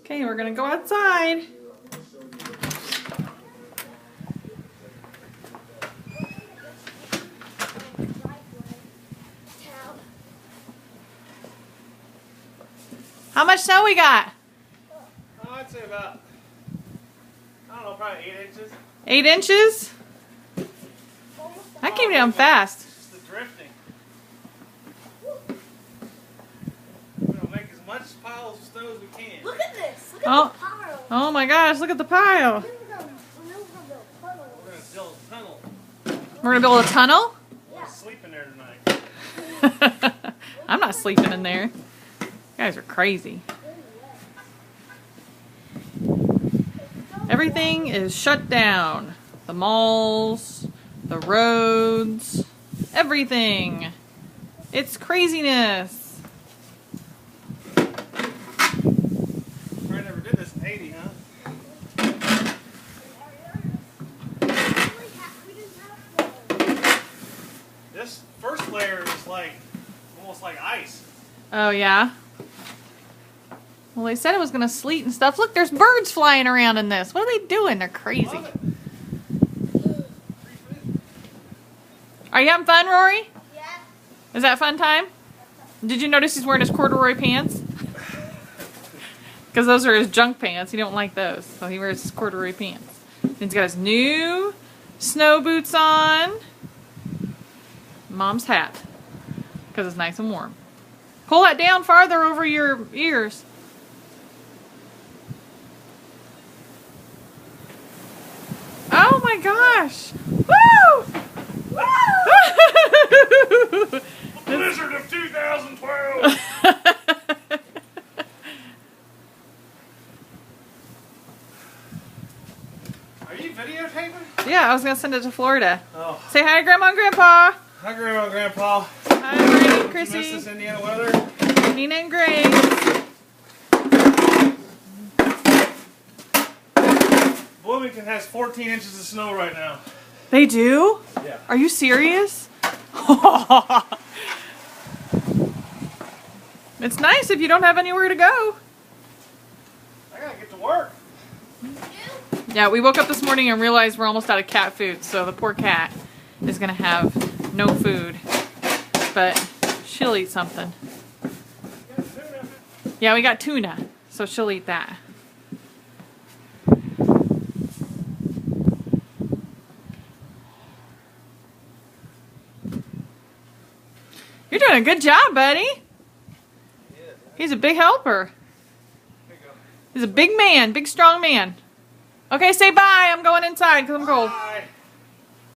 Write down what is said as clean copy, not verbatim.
Okay, we're gonna go outside. How much snow we got? Oh, I'd say about, I don't know, probably 8 inches. 8 inches? That came down fast. Just the drifting. We're going to make as much pile of snow as we can. Look at this. Look at Oh. the pile. Oh my gosh, look at the pile. We're going to build a tunnel. We're gonna build a tunnel? We're going to sleep in there tonight. I'm not sleeping in there. You guys are crazy. Everything is shut down. The malls, the roads, everything. It's craziness. Probably never did this in Haiti, huh? This first layer is like, almost like ice. Oh yeah? Well, they said it was gonna sleet and stuff. Look, there's birds flying around in this. What are they doing? They're crazy. Love it. Are you having fun, Rory? Yeah. Is that fun time? Did you notice he's wearing his corduroy pants? Because those are his junk pants. He don't like those. So he wears his corduroy pants. And he's got his new snow boots on. Mom's hat. Because it's nice and warm. Pull that down farther over your ears. Oh my gosh! Woo! Woo! Blizzard of 2012! Are you videotaping? Yeah, I was gonna send it to Florida. Oh. Say hi, Grandma and Grandpa. Hi, Grandma and Grandpa. Hi, Brady and Did you miss Chrissy, this Indiana weather? Nina and Grace. Bloomington has 14 inches of snow right now. They do? Yeah. Are you serious? It's nice if you don't have anywhere to go. I gotta get to work. Yeah, we woke up this morning and realized we're almost out of cat food, so the poor cat is gonna have no food. But she'll eat something. Yeah, we got tuna, so she'll eat that. You're doing a good job, buddy. He's a big helper. Here you go. He's a big man, big strong man. Okay, say bye. I'm going inside because I'm cold. Bye.